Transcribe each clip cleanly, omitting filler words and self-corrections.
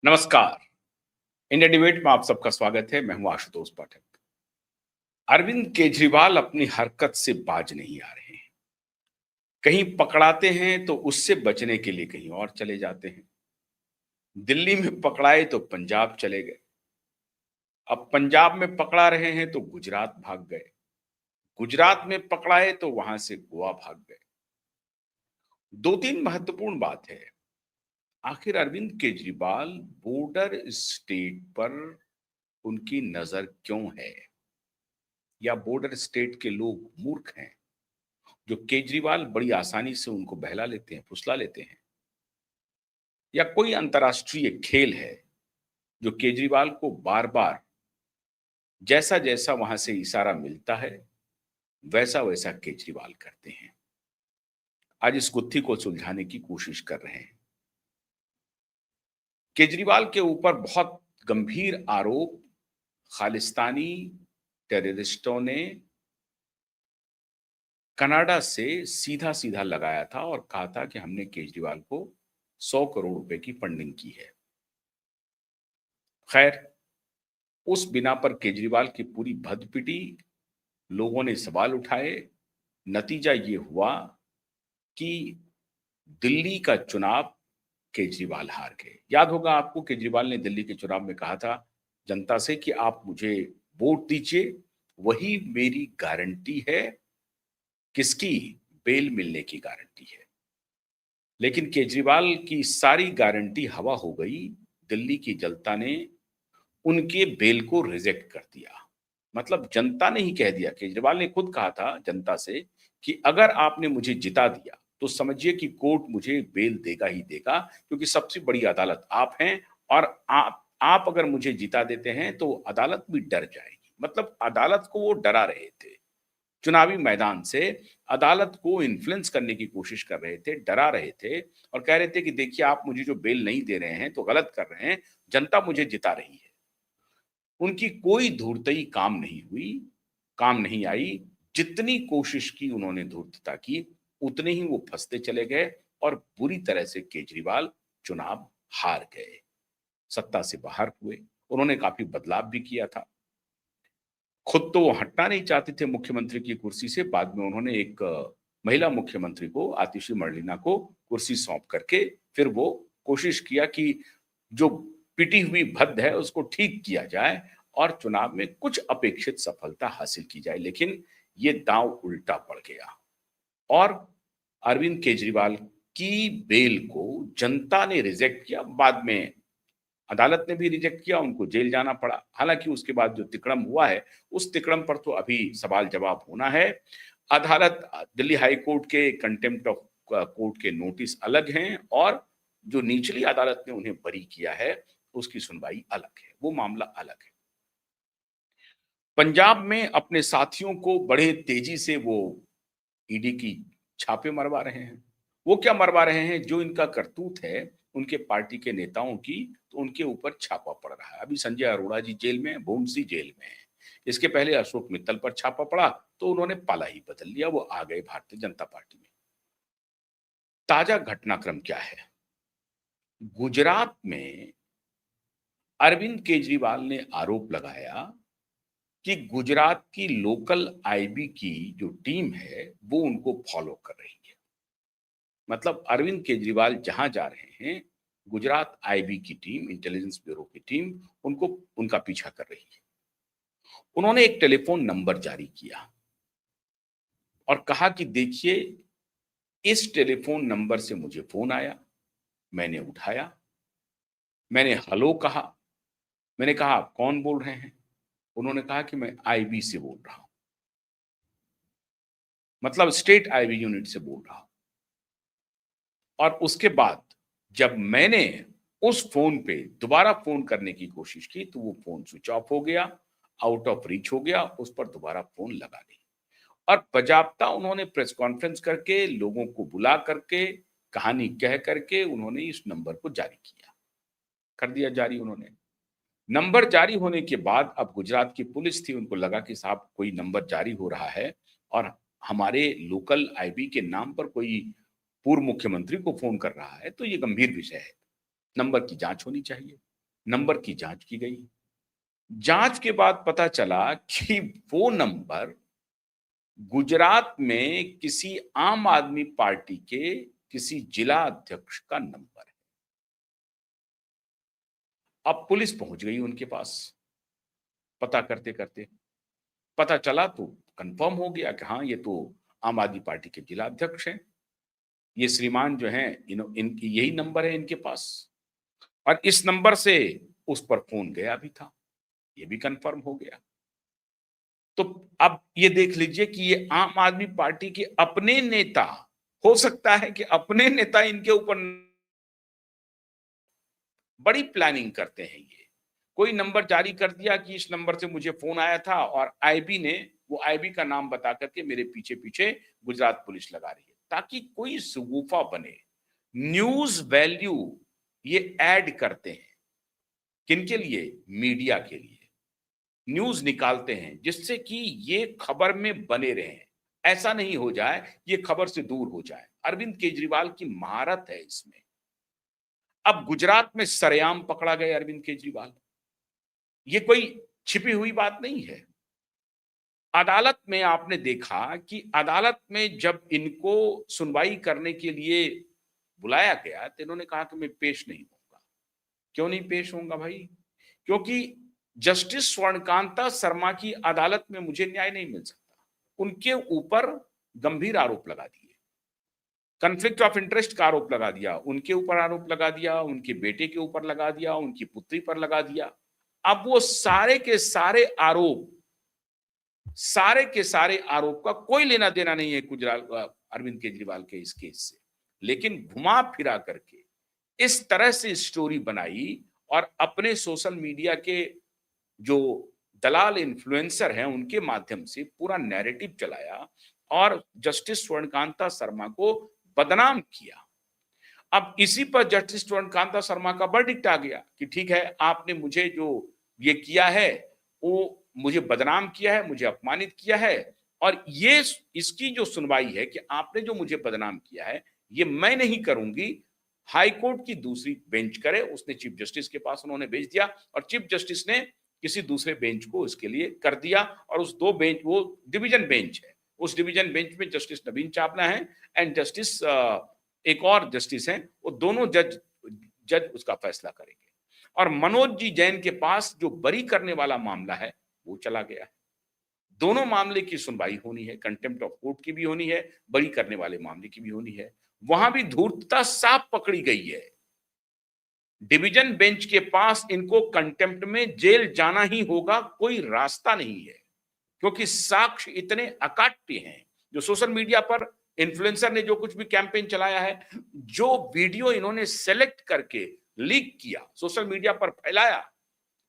नमस्कार। India debate में आप सबका स्वागत है। मैं हूं आशुतोष पाठक। अरविंद केजरीवाल अपनी हरकत से बाज नहीं आ रहे हैं। कहीं पकड़ाते हैं तो उससे बचने के लिए कहीं और चले जाते हैं। दिल्ली में पकड़ाए तो पंजाब चले गए। अब पंजाब में पकड़ा रहे हैं तो गुजरात भाग गए। गुजरात में पकड़ाए तो वहां से गोवा भाग गए। दो तीन महत्वपूर्ण बात है। आखिर अरविंद केजरीवाल बॉर्डर स्टेट पर उनकी नजर क्यों है? या बॉर्डर स्टेट के लोग मूर्ख हैं जो केजरीवाल बड़ी आसानी से उनको बहला लेते हैं, फुसला लेते हैं? या कोई अंतर्राष्ट्रीय खेल है जो केजरीवाल को बार बार जैसा जैसा वहां से इशारा मिलता है वैसा वैसा केजरीवाल करते हैं? आज इस गुत्थी को सुलझाने की कोशिश कर रहे हैं। केजरीवाल के ऊपर बहुत गंभीर आरोप खालिस्तानी टेररिस्टों ने कनाडा से सीधा सीधा लगाया था और कहा था कि हमने केजरीवाल को 100 करोड़ रुपए की फंडिंग की है। खैर, उस बिना पर केजरीवाल की पूरी भद्द पिटी, लोगों ने सवाल उठाए। नतीजा ये हुआ कि दिल्ली का चुनाव केजरीवाल हार गए। याद होगा आपको, केजरीवाल ने दिल्ली के चुनाव में कहा था जनता से कि आप मुझे वोट दीजिए, वही मेरी गारंटी है। किसकी? बेल मिलने की गारंटी है। लेकिन केजरीवाल की सारी गारंटी हवा हो गई। दिल्ली की जनता ने उनके बेल को रिजेक्ट कर दिया। मतलब जनता ने ही कह दिया, केजरीवाल ने खुद कहा था जनता से कि अगर आपने मुझे जिता दिया तो समझिए कि कोर्ट मुझे बेल देगा ही देगा, क्योंकि सबसे बड़ी अदालत आप हैं। और आप अगर मुझे जिता देते हैं तो अदालत भी डर जाएगी। मतलब अदालत को वो डरा रहे थे। चुनावी मैदान से अदालत को इन्फ्लुएंस करने की कोशिश कर रहे थे, डरा रहे थे और कह रहे थे कि देखिए, आप मुझे जो बेल नहीं दे रहे हैं तो गलत कर रहे हैं, जनता मुझे जिता रही है। उनकी कोई धूर्तई काम नहीं हुई, काम नहीं आई। जितनी कोशिश की उन्होंने धूर्तता की, उतने ही वो फंसते चले गए और बुरी तरह से केजरीवाल चुनाव हार गए, सत्ता से बाहर हुए। उन्होंने काफी बदलाव भी किया था। खुद तो वो हटना नहीं चाहते थे मुख्यमंत्री की कुर्सी से। बाद में उन्होंने एक महिला मुख्यमंत्री को, आतिशी मर्लेना को, कुर्सी सौंप करके फिर वो कोशिश किया कि जो पिटी हुई भद्द है उसको ठीक किया जाए और चुनाव में कुछ अपेक्षित सफलता हासिल की जाए। लेकिन ये दांव उल्टा पड़ गया और अरविंद केजरीवाल की बेल को जनता ने रिजेक्ट किया। बाद में अदालत ने भी रिजेक्ट किया, उनको जेल जाना पड़ा। हालांकि उसके बाद जो तिकड़म हुआ है, उस तिकड़म पर तो अभी सवाल जवाब होना है। अदालत, दिल्ली हाई कोर्ट के कंटेम्प्ट ऑफ कोर्ट के नोटिस अलग हैं और जो निचली अदालत ने उन्हें बरी किया है उसकी सुनवाई अलग है, वो मामला अलग है। पंजाब में अपने साथियों को बड़े तेजी से वो ईडी की छापे मरवा रहे हैं। वो क्या मरवा रहे हैं? जो इनका करतूत है उनके पार्टी के नेताओं की, तो उनके ऊपर छापा पड़ रहा है। अभी संजय अरोड़ा जी जेल में हैं, भूमसी जेल में है। इसके पहले अशोक मित्तल पर छापा पड़ा तो उन्होंने पाला ही बदल लिया, वो आ गए भारतीय जनता पार्टी में। ताजा घटनाक्रम क्या है? गुजरात में अरविंद केजरीवाल ने आरोप लगाया कि गुजरात की लोकल आईबी की जो टीम है वो उनको फॉलो कर रही है। मतलब अरविंद केजरीवाल जहां जा रहे हैं, गुजरात आईबी की टीम, इंटेलिजेंस ब्यूरो की टीम, उनको उनका पीछा कर रही है। उन्होंने एक टेलीफोन नंबर जारी किया और कहा कि देखिए, इस टेलीफोन नंबर से मुझे फोन आया, मैंने उठाया, मैंने हेलो कहा। मैंने कहा आप कौन बोल रहे हैं? उन्होंने कहा कि मैं आईबी से बोल रहा हूं, मतलब स्टेट आईबी यूनिट से बोल रहा हूं। और उसके बाद जब मैंने उस फोन पे दोबारा फोन करने की कोशिश की तो वो फोन स्विच ऑफ हो गया, आउट ऑफ रीच हो गया, उस पर दोबारा फोन लगा नहीं। और बजाबता उन्होंने प्रेस कॉन्फ्रेंस करके, लोगों को बुला करके, कहानी कह करके उन्होंने इस नंबर को जारी किया, कर दिया जारी उन्होंने। नंबर जारी होने के बाद अब गुजरात की पुलिस थी, उनको लगा कि साहब कोई नंबर जारी हो रहा है और हमारे लोकल आईबी के नाम पर कोई पूर्व मुख्यमंत्री को फोन कर रहा है, तो ये गंभीर विषय है, नंबर की जांच होनी चाहिए। नंबर की जांच की गई। जांच के बाद पता चला कि वो नंबर गुजरात में किसी आम आदमी पार्टी के किसी जिला अध्यक्ष का नंबर है। अब पुलिस पहुंच गई उनके पास पता करते करते। पता चला तो कंफर्म हो गया कि हाँ, ये तो आम आदमी पार्टी के जिला अध्यक्ष हैं। ये श्रीमान जो हैं, इनकी यही नंबर है इनके पास, और इस नंबर से उस पर फोन गया भी था। ये भी कंफर्म हो गया। तो अब ये देख लीजिए कि ये आम आदमी पार्टी के अपने नेता, हो सकता है कि अपने नेता इनके ऊपर बड़ी प्लानिंग करते हैं। ये कोई नंबर जारी कर दिया कि इस नंबर से मुझे फोन आया था, और आईबी ने वो आईबी का नाम बता करके मेरे पीछे पीछे गुजरात पुलिस लगा रही है, ताकि कोई सगुफा बने। न्यूज वैल्यू ये ऐड करते हैं। किनके लिए? मीडिया के लिए। न्यूज निकालते हैं जिससे कि ये खबर में बने रहें। ऐसा नहीं हो जाए ये खबर से दूर हो जाए। अरविंद केजरीवाल की महारत है इसमें। अब गुजरात में सरेआम पकड़ा गया अरविंद केजरीवाल। ये कोई छिपी हुई बात नहीं है। अदालत में आपने देखा कि अदालत में जब इनको सुनवाई करने के लिए बुलाया गया तो इन्होंने कहा कि मैं पेश नहीं होऊंगा। क्यों नहीं पेश होऊंगा भाई? क्योंकि जस्टिस स्वर्णकांता शर्मा की अदालत में मुझे न्याय नहीं मिल सकता। उनके ऊपर गंभीर आरोप लगा दिए, कन्फ्लिक्ट ऑफ इंटरेस्ट का आरोप लगा दिया, उनके ऊपर आरोप लगा दिया, उनके बेटे के ऊपर लगा दिया, उनकी पुत्री पर लगा दिया। अब वो सारे के सारे आरोप, सारे के सारे आरोप का कोई लेना देना नहीं है गुजरात अरविंद केजरीवाल के इस केस से, लेकिन घुमा फिरा करके इस तरह से स्टोरी बनाई और अपने सोशल मीडिया के जो दलाल इन्फ्लुएंसर हैं उनके माध्यम से पूरा नैरेटिव चलाया और जस्टिस स्वर्णकांता शर्मा को बदनाम किया। अब इसी पर जस्टिस स्वर्णकांता शर्मा का वर्डिक्ट आ गया कि ठीक है, आपने मुझे जो ये किया है वो मुझे बदनाम किया है, मुझे अपमानित किया है, और ये इसकी जो सुनवाई है कि आपने जो मुझे बदनाम किया है ये मैं नहीं करूंगी, हाई कोर्ट की दूसरी बेंच करे। उसने चीफ जस्टिस के पास उन्होंने भेज दिया और चीफ जस्टिस ने किसी दूसरे बेंच को इसके लिए कर दिया, और उस दो बेंच, वो डिवीजन बेंच है, उस डिवीजन बेंच में जस्टिस नवीन चावला है एंड जस्टिस एक और जस्टिस हैं, वो दोनों जज उसका फैसला करेंगे। और मनोज जी जैन के पास जो बरी करने वाला मामला है वो चला गया है। दोनों मामले की सुनवाई होनी है, कंटेम्प्ट ऑफ कोर्ट की भी होनी है, बरी करने वाले मामले की भी होनी है। वहां भी धूर्तता साफ पकड़ी गई है। डिवीजन बेंच के पास इनको कंटेम्प्ट में जेल जाना ही होगा, कोई रास्ता नहीं है, क्योंकि साक्ष्य इतने अकाट्य हैं। जो सोशल मीडिया पर इन्फ्लुएंसर ने जो कुछ भी कैंपेन चलाया है, जो वीडियो इन्होंने सेलेक्ट करके लीक किया, सोशल मीडिया पर फैलाया,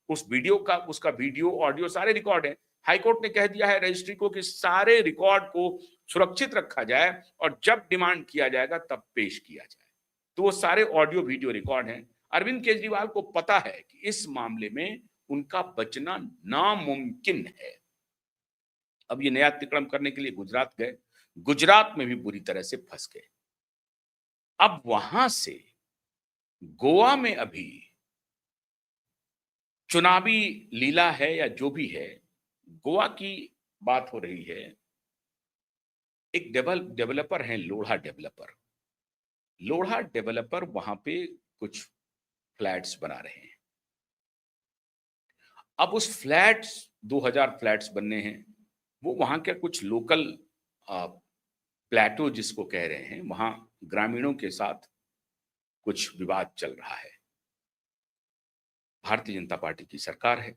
उस वीडियो का, उसका वीडियो ऑडियो सारे रिकॉर्ड है। हाईकोर्ट ने कह दिया है रजिस्ट्री को कि सारे रिकॉर्ड को सुरक्षित रखा जाए और जब डिमांड किया जाएगा तब पेश किया जाए। तो वो सारे ऑडियो वीडियो रिकॉर्ड हैं। अरविंद केजरीवाल को पता है कि इस मामले में उनका बचना नामुमकिन है। अब ये नया अतिक्रमण करने के लिए गुजरात गए, गुजरात में भी बुरी तरह से फंस गए। अब वहां से गोवा में अभी चुनावी लीला है या जो भी है, गोवा की बात हो रही है। एक डेवलपर हैं, लोढ़ा डेवलपर। लोढ़ा डेवलपर वहां पे कुछ फ्लैट्स बना रहे हैं। अब उस फ्लैट्स 2000 फ्लैट्स बनने हैं। वो वहां के कुछ लोकल प्लेटो जिसको कह रहे हैं, वहां ग्रामीणों के साथ कुछ विवाद चल रहा है। भारतीय जनता पार्टी की सरकार है।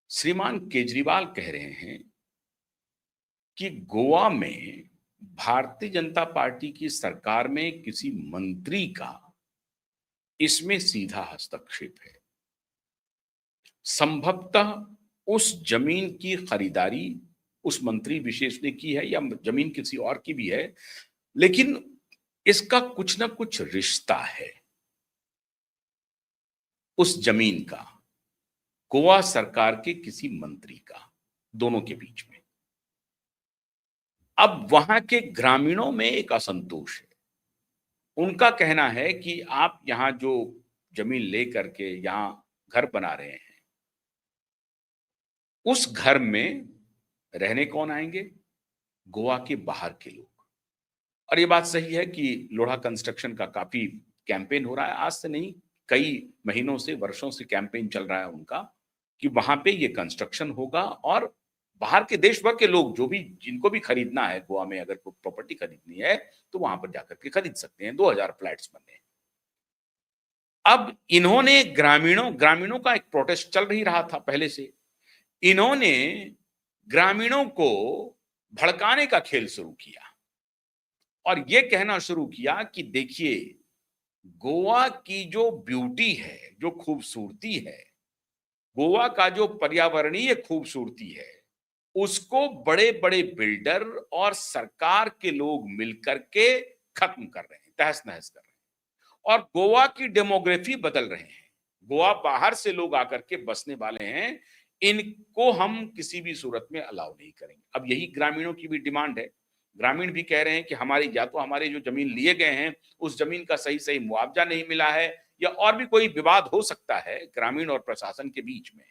श्रीमान केजरीवाल कह रहे हैं कि गोवा में भारतीय जनता पार्टी की सरकार में किसी मंत्री का इसमें सीधा हस्तक्षेप है। संभवतः उस जमीन की खरीदारी उस मंत्री विशेष ने की है या जमीन किसी और की भी है, लेकिन इसका कुछ ना कुछ रिश्ता है उस जमीन का, गोवा सरकार के किसी मंत्री का, दोनों के बीच में। अब वहां के ग्रामीणों में एक असंतोष है। उनका कहना है कि आप यहां जो जमीन ले करके यहाँ घर बना रहे हैं, उस घर में रहने कौन आएंगे? गोवा के बाहर के लोग। और ये बात सही है कि लोढ़ा कंस्ट्रक्शन का काफी कैंपेन हो रहा है, आज से नहीं, कई महीनों से, वर्षों से कैंपेन चल रहा है उनका, कि वहां पे ये कंस्ट्रक्शन होगा और बाहर के देश भर के लोग जो भी, जिनको भी खरीदना है गोवा में, अगर कोई प्रॉपर्टी खरीदनी है तो वहां पर जाकर के खरीद सकते हैं। 2000 फ्लैट्स बने हैं। अब इन्होंने ग्रामीणों का एक प्रोटेस्ट चल ही रहा था पहले से, इन्होंने ग्रामीणों को भड़काने का खेल शुरू किया और ये कहना शुरू किया कि देखिए, गोवा की जो ब्यूटी है, जो खूबसूरती है, गोवा का जो पर्यावरणीय खूबसूरती है, उसको बड़े बड़े बिल्डर और सरकार के लोग मिलकर के खत्म कर रहे हैं, तहस नहस कर रहे हैं। और गोवा की डेमोग्राफी बदल रहे हैं, गोवा बाहर से लोग आकर के बसने वाले हैं, इनको हम किसी भी सूरत में अलाउ नहीं करेंगे। अब यही ग्रामीणों की भी डिमांड है। ग्रामीण भी कह रहे हैं कि हमारी, या तो हमारे जो जमीन लिए गए हैं उस जमीन का सही सही मुआवजा नहीं मिला है, या और भी कोई विवाद हो सकता है ग्रामीण और प्रशासन के बीच में,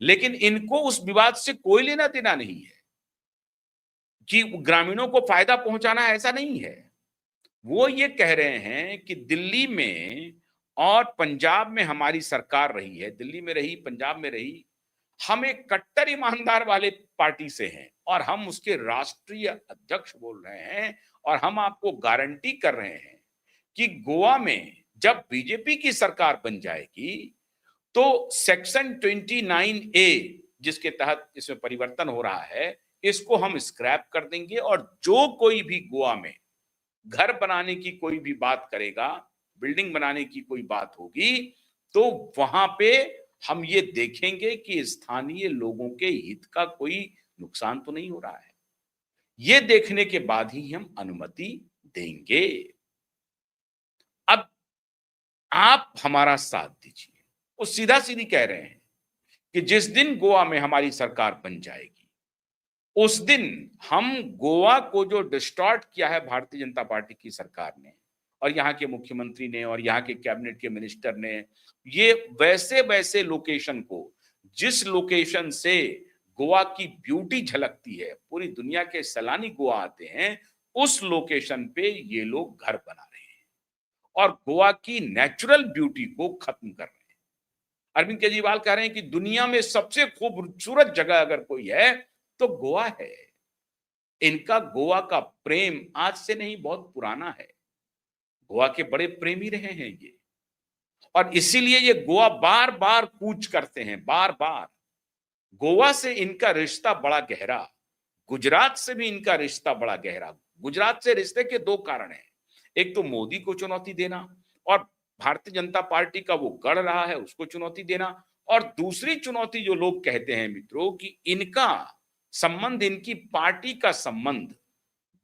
लेकिन इनको उस विवाद से कोई लेना देना नहीं है कि ग्रामीणों को फायदा पहुंचाना, ऐसा नहीं है। वो ये कह रहे हैं कि दिल्ली में और पंजाब में हमारी सरकार रही है, दिल्ली में रही, पंजाब में रही, हम एक कट्टर ईमानदार वाले पार्टी से हैं और हम उसके राष्ट्रीय अध्यक्ष बोल रहे हैं, और हम आपको गारंटी कर रहे हैं कि गोवा में जब बीजेपी की सरकार बन जाएगी तो सेक्शन 29A, जिसके तहत इसमें परिवर्तन हो रहा है, इसको हम स्क्रैप कर देंगे, और जो कोई भी गोवा में घर बनाने की कोई भी बात करेगा, बिल्डिंग बनाने की कोई बात होगी, तो वहां पे हम ये देखेंगे कि स्थानीय लोगों के हित का कोई नुकसान तो नहीं हो रहा है। ये देखने के बाद ही हम अनुमति देंगे। अब आप हमारा साथ दीजिए। वो सीधा सीधी कह रहे हैं कि जिस दिन गोवा में हमारी सरकार बन जाएगी, उस दिन हम गोवा को जो डिस्टॉर्ट किया है भारतीय जनता पार्टी की सरकार ने और यहाँ के मुख्यमंत्री ने और यहाँ के कैबिनेट के मिनिस्टर ने, ये वैसे वैसे लोकेशन को, जिस लोकेशन से गोवा की ब्यूटी झलकती है, पूरी दुनिया के सैलानी गोवा आते हैं, उस लोकेशन पे ये लोग घर बना रहे हैं और गोवा की नेचुरल ब्यूटी को खत्म कर रहे हैं। अरविंद केजरीवाल कह रहे हैं कि दुनिया में सबसे खूबसूरत जगह अगर कोई है तो गोवा है। इनका गोवा का प्रेम आज से नहीं, बहुत पुराना है। गोवा के बड़े प्रेमी रहे हैं ये, और इसीलिए ये गोवा बार बार कूच करते हैं, बार बार। गोवा से इनका रिश्ता बड़ा गहरा, गुजरात से भी इनका रिश्ता बड़ा गहरा। गुजरात से रिश्ते के दो कारण हैं, एक तो मोदी को चुनौती देना और भारतीय जनता पार्टी का वो गढ़ रहा है उसको चुनौती देना, और दूसरी चुनौती जो लोग कहते हैं मित्रों कि इनका संबंध, इनकी पार्टी का संबंध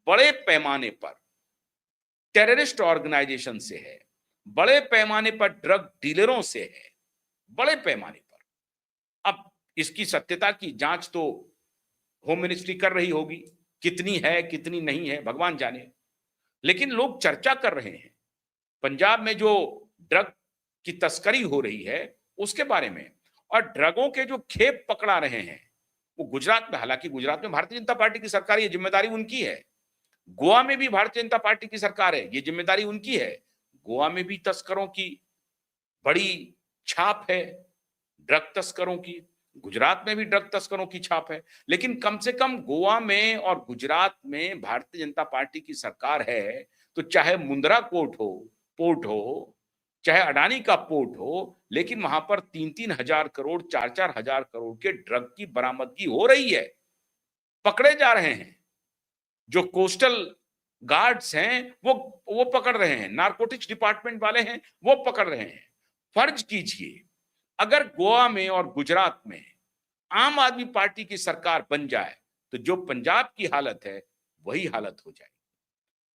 बड़े पैमाने पर टेररिस्ट ऑर्गेनाइजेशन से है, बड़े पैमाने पर ड्रग डीलरों से है, बड़े पैमाने पर। अब इसकी सत्यता की जांच तो होम मिनिस्ट्री कर रही होगी, कितनी है कितनी नहीं है भगवान जाने, लेकिन लोग चर्चा कर रहे हैं पंजाब में जो ड्रग की तस्करी हो रही है उसके बारे में, और ड्रगों के जो खेप पकड़ा रहे हैं वो गुजरात में, हालांकि गुजरात में भारतीय जनता पार्टी की सरकार, ये जिम्मेदारी उनकी है। गोवा में भी भारतीय जनता पार्टी की सरकार है, ये जिम्मेदारी उनकी है। गोवा में भी तस्करों की बड़ी छाप है, ड्रग तस्करों की। गुजरात में भी ड्रग तस्करों की छाप है, लेकिन कम से कम गोवा में और गुजरात में भारतीय जनता पार्टी की सरकार है, तो चाहे मुंद्रा पोर्ट हो, चाहे अडानी का पोर्ट हो, लेकिन वहां पर 3-3 हजार करोड़, 4-4 हजार करोड़ के ड्रग की बरामदगी हो रही है, पकड़े जा रहे हैं। जो कोस्टल गार्ड्स हैं वो पकड़ रहे हैं, नारकोटिक्स डिपार्टमेंट वाले हैं वो पकड़ रहे हैं। फर्ज कीजिए अगर गोवा में और गुजरात में आम आदमी पार्टी की सरकार बन जाए तो जो पंजाब की हालत है वही हालत हो जाए।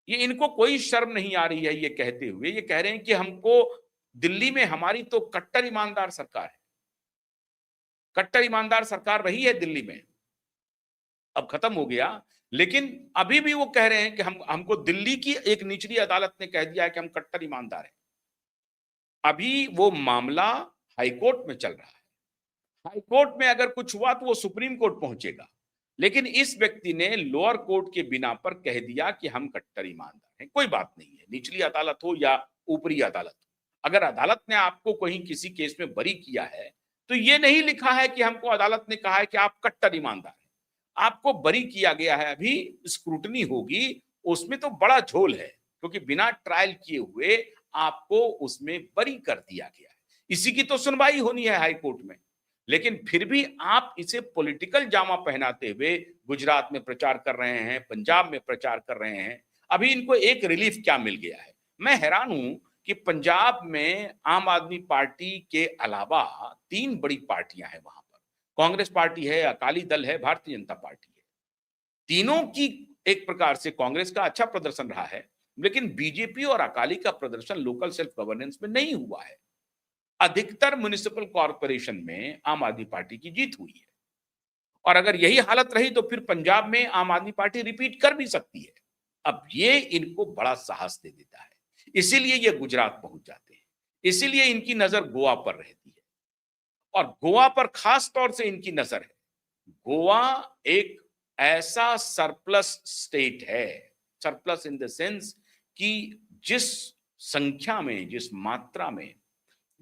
ये इनको कोई शर्म नहीं आ रही है ये कहते हुए, ये कह रहे हैं कि हमको दिल्ली में, हमारी तो कट्टर ईमानदार सरकार है, कट्टर ईमानदार सरकार रही है दिल्ली में, अब खत्म हो गया, लेकिन अभी भी वो कह रहे हैं कि हमको दिल्ली की एक निचली अदालत ने कह दिया है कि हम कट्टर ईमानदार हैं। अभी वो मामला हाईकोर्ट में चल रहा है। हाईकोर्ट में अगर कुछ हुआ तो वो सुप्रीम कोर्ट पहुंचेगा। लेकिन इस व्यक्ति ने लोअर कोर्ट के बिना पर कह दिया कि हम कट्टर ईमानदार हैं। कोई बात नहीं है, निचली अदालत हो या ऊपरी अदालत हो। अगर अदालत ने आपको कहीं किसी केस में बरी किया है तो ये नहीं लिखा है कि हमको अदालत ने कहा है कि आप कट्टर ईमानदार हैं। आपको बरी किया गया है, अभी स्क्रूटनी होगी, उसमें तो बड़ा झोल है, क्योंकि बिना ट्रायल किए हुए आपको उसमें बरी कर दिया गया है। इसी की तो सुनवाई होनी है हाई कोर्ट में। लेकिन फिर भी आप इसे पॉलिटिकल जामा पहनाते हुए गुजरात में प्रचार कर रहे हैं, पंजाब में प्रचार कर रहे हैं। अभी इनको एक रिलीफ क्या मिल गया है? मैं हैरान हूं कि पंजाब में आम आदमी पार्टी के अलावा 3 बड़ी पार्टियां हैं वहां पर। कांग्रेस पार्टी है, अकाली दल है, भारतीय जनता पार्टी है। तीनों की एक प्रकार से कांग्रेस का अच्छा प्रदर्शन रहा है, लेकिन बीजेपी और अकाली का प्रदर्शन लोकल सेल्फ गवर्नेंस में नहीं हुआ है। अधिकतर म्युनिसिपल कॉर्पोरेशन में आम आदमी पार्टी की जीत हुई है। और अगर यही हालत रही तो फिर पंजाब में आम आदमी पार्टी रिपीट कर भी सकती है। अब ये इनको बड़ा साहस दे देता है, इसीलिए ये गुजरात पहुंच जाते हैं, इसीलिए इनकी नजर गोवा पर रहती है। और गोवा पर खास तौर से इनकी नजर है। गोवा एक ऐसा सरप्लस स्टेट है, सरप्लस इन द सेंस कि जिस संख्या में, जिस मात्रा में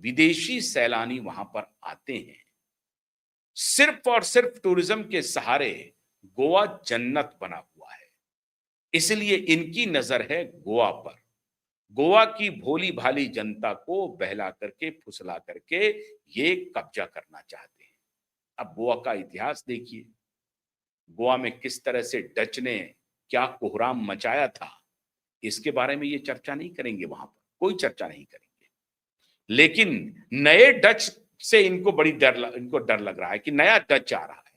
विदेशी सैलानी वहां पर आते हैं, सिर्फ और सिर्फ टूरिज्म के सहारे गोवा जन्नत बना हुआ है। इसलिए इनकी नजर है गोवा पर। गोवा की भोली भाली जनता को बहला करके, फुसला करके ये कब्जा करना चाहते हैं। अब गोवा का इतिहास देखिए, गोवा में किस तरह से डच ने क्या कोहराम मचाया था, इसके बारे में ये चर्चा नहीं करेंगे, वहां पर कोई चर्चा नहीं करेंगे। लेकिन नए डच से इनको डर लग रहा है कि नया डच आ रहा है।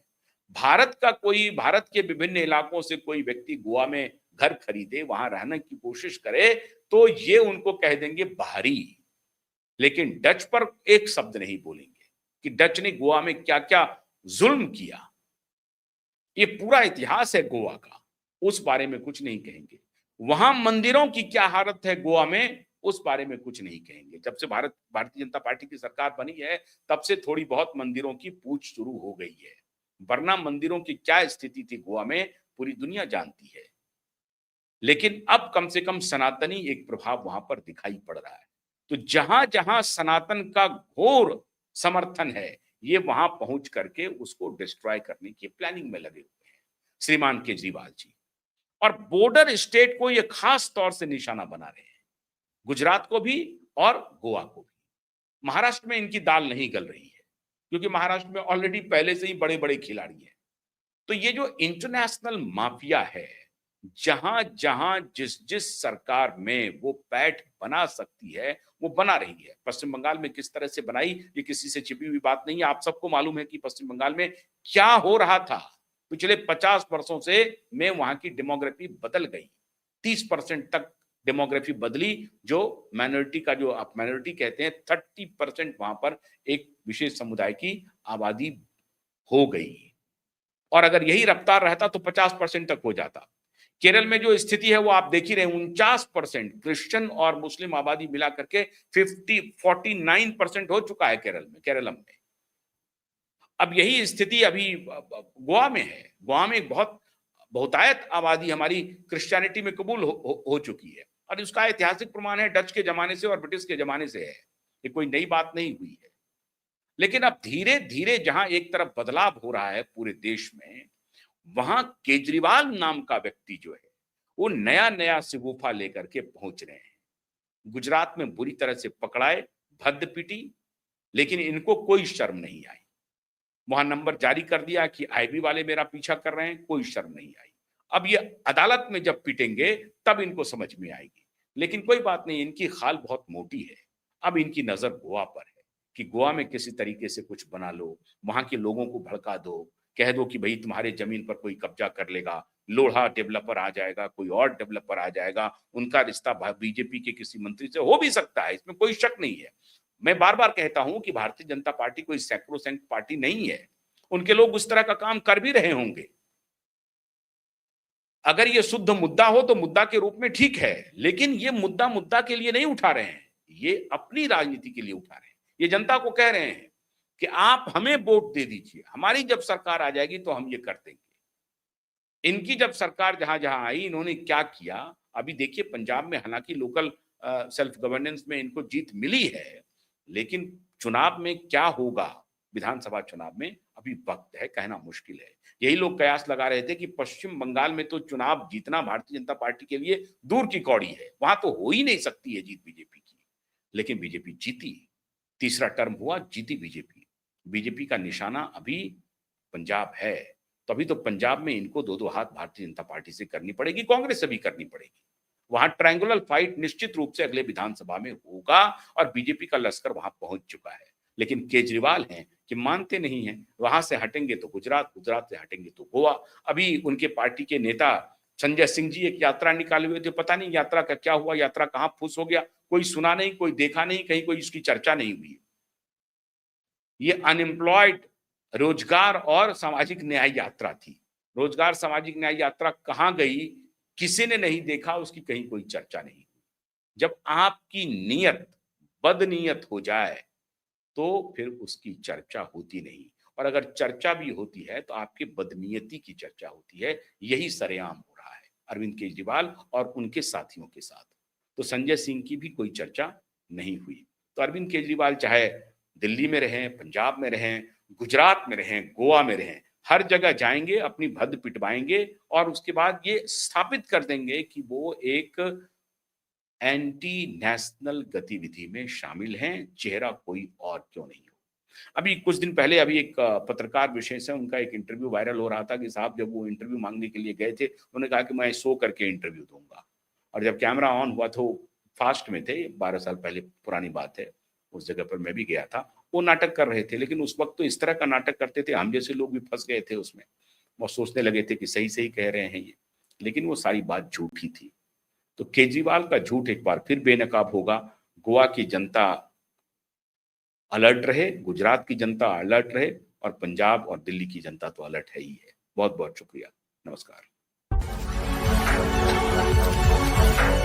भारत के विभिन्न इलाकों से कोई व्यक्ति गोवा में घर खरीदे, वहां रहने की कोशिश करे, तो ये उनको कह देंगे बाहरी। लेकिन डच पर एक शब्द नहीं बोलेंगे कि डच ने गोवा में क्या क्या जुल्म किया। ये पूरा इतिहास है गोवा का, उस बारे में कुछ नहीं कहेंगे। वहां मंदिरों की क्या हालत है गोवा में, उस बारे में कुछ नहीं कहेंगे। जब से भारतीय जनता पार्टी की सरकार बनी है, तब से थोड़ी बहुत मंदिरों की पूछ शुरू हो गई है, वरना मंदिरों की क्या स्थिति थी गोवा में पूरी दुनिया जानती है। लेकिन अब कम से कम सनातनी एक प्रभाव वहां पर दिखाई पड़ रहा है। तो जहां जहां सनातन का घोर समर्थन है, ये वहां पहुंच करके उसको डिस्ट्रॉय करने की प्लानिंग में लगे हुए हैं श्रीमान केजरीवाल जी। और बॉर्डर स्टेट को ये खास तौर से निशाना बना रहे हैं, गुजरात को भी और गोवा को भी। महाराष्ट्र में इनकी दाल नहीं गल रही है, क्योंकि महाराष्ट्र में ऑलरेडी पहले से ही बड़े बड़े खिलाड़ी हैं। तो ये जो इंटरनेशनल माफिया है, जहां जहां जिस जिस सरकार में वो पैठ बना सकती है, वो बना रही है। पश्चिम बंगाल में किस तरह से बनाई, ये किसी से छिपी हुई बात नहीं है। आप सबको मालूम है कि पश्चिम बंगाल में क्या हो रहा था। पिछले 50 वर्षों से में वहां की डेमोग्राफी बदल गई, 30% तक डेमोग्राफी बदली। जो माइनॉरिटी का, जो आप माइनॉरिटी कहते हैं, 30% वहां पर एक विशेष समुदाय की आबादी हो गई। और अगर यही रफ्तार रहता तो 50% तक हो जाता। केरल में जो स्थिति है वो आप देख ही रहे, 49% क्रिश्चियन और मुस्लिम आबादी मिला करके 49% हो चुका है केरलम में। अब यही स्थिति अभी गोवा में है। गोवा में बहुतायत आबादी हमारी क्रिश्चियनिटी में कबूल हो चुकी है, और उसका ऐतिहासिक प्रमाण है डच के जमाने से और ब्रिटिश के जमाने से है। ये कोई नई बात नहीं हुई है। लेकिन अब धीरे धीरे जहां एक तरफ बदलाव हो रहा है पूरे देश में, वहां केजरीवाल नाम का व्यक्ति जो है वो नया नया सिगुफा लेकर के पहुंच रहे हैं। गुजरात में बुरी तरह से पकड़ाए, भद्द पीटी, लेकिन इनको कोई शर्म नहीं आई। वहां नंबर जारी कर दिया कि आईबी वाले मेरा पीछा कर रहे हैं, कोई शर्म नहीं आई। अब ये अदालत में जब पिटेंगे तब इनको समझ में आएगी। लेकिन कोई बात नहीं, इनकी खाल बहुत मोटी है। अब इनकी नजर गोवा पर है कि गोवा में किसी तरीके से कुछ बना लो, वहां के लोगों को भड़का दो, कह दो कि भाई तुम्हारे जमीन पर कोई कब्जा कर लेगा, लोढ़ा डेवलपर आ जाएगा, कोई और डेवलपर आ जाएगा, उनका रिश्ता बीजेपी के किसी मंत्री से हो भी सकता है, इसमें कोई शक नहीं है। मैं बार बार कहता हूं कि भारतीय जनता पार्टी कोई सैक्रोसैंक्ट पार्टी नहीं है। उनके लोग उस तरह का काम कर भी रहे होंगे। अगर ये शुद्ध मुद्दा हो तो मुद्दा के रूप में ठीक है, लेकिन ये मुद्दा के लिए नहीं उठा रहे हैं। ये अपनी राजनीति के लिए उठा रहे हैं। ये जनता को कह रहे हैं कि आप हमें वोट दे दीजिए, हमारी जब सरकार आ जाएगी तो हम ये कर देंगे। इनकी जब सरकार जहां-जहां आई, इन्होंने क्या किया, अभी देखिए पंजाब में हालांकि लोकल सेल्फ गवर्नेंस में इनको जीत मिली है, लेकिन चुनाव में क्या होगा, विधानसभा चुनाव में अभी वक्त है, कहना मुश्किल है। यही लोग कयास लगा रहे थे कि पश्चिम बंगाल में तो चुनाव जीतना भारतीय जनता पार्टी के लिए दूर की कौड़ी है, वहां तो हो ही नहीं सकती है जीत बीजेपी की। लेकिन बीजेपी जीती, तीसरा टर्म हुआ, जीती बीजेपी। बीजेपी का निशाना अभी पंजाब है, तो अभी तो पंजाब में इनको दो दो हाथ भारतीय जनता पार्टी से करनी पड़ेगी, कांग्रेस से भी करनी पड़ेगी। वहां ट्रायंगुलर फाइट निश्चित रूप से अगले विधानसभा में होगा और बीजेपी का लश्कर वहां पहुंच चुका है। लेकिन केजरीवाल हैं कि मानते नहीं हैं, वहां से हटेंगे तो गुजरात, गुजरात से हटेंगे तो गोवा। अभी उनके पार्टी के नेता संजय सिंह जी एक यात्रा निकाले हुए थे, पता नहीं यात्रा का क्या हुआ, यात्रा कहां फुस हो गया, कोई सुना नहीं, कोई देखा नहीं, कहीं कोई इसकी चर्चा नहीं हुई। ये अनएम्प्लॉयड रोजगार और सामाजिक न्याय यात्रा थी। रोजगार सामाजिक न्याय यात्रा कहां गई, किसी ने नहीं देखा, उसकी कहीं कोई चर्चा नहीं हुई। जब आपकी नीयत बदनीयत हो जाए तो फिर उसकी चर्चा होती नहीं, और अगर चर्चा भी होती है तो आपकी बदनीयती की चर्चा होती है। यही सरेआम हो रहा है अरविंद केजरीवाल और उनके साथियों के साथ। तो संजय सिंह की भी कोई चर्चा नहीं हुई। तो अरविंद केजरीवाल चाहे दिल्ली में रहें, पंजाब में रहें, गुजरात में रहें, गोवा में रहें, हर जगह जाएंगे, अपनी भद्द पिटवाएंगे और उसके बाद ये स्थापित कर देंगे कि वो एक एंटी नेशनल गतिविधि में शामिल हैं, चेहरा कोई और क्यों नहीं हो। अभी कुछ दिन पहले अभी एक पत्रकार विशेष है, उनका एक इंटरव्यू वायरल हो रहा था कि साहब जब वो इंटरव्यू मांगने के लिए गए थे, उन्होंने कहा कि मैं सो करके इंटरव्यू दूंगा, और जब कैमरा ऑन हुआ तो फास्ट में थे, 12 साल पहले पुरानी बात है, उस जगह पर मैं भी गया था, वो नाटक कर रहे थे। लेकिन उस वक्त तो इस तरह का नाटक करते थे, हम जैसे लोग भी फंस गए थे उसमें, वो सोचने लगे थे कि सही सही कह रहे हैं ये, लेकिन वो सारी बात झूठी थी। तो केजरीवाल का झूठ एक बार फिर बेनकाब होगा। गोवा की जनता अलर्ट रहे, गुजरात की जनता अलर्ट रहे, और पंजाब और दिल्ली की जनता तो अलर्ट है ही है। बहुत बहुत शुक्रिया, नमस्कार।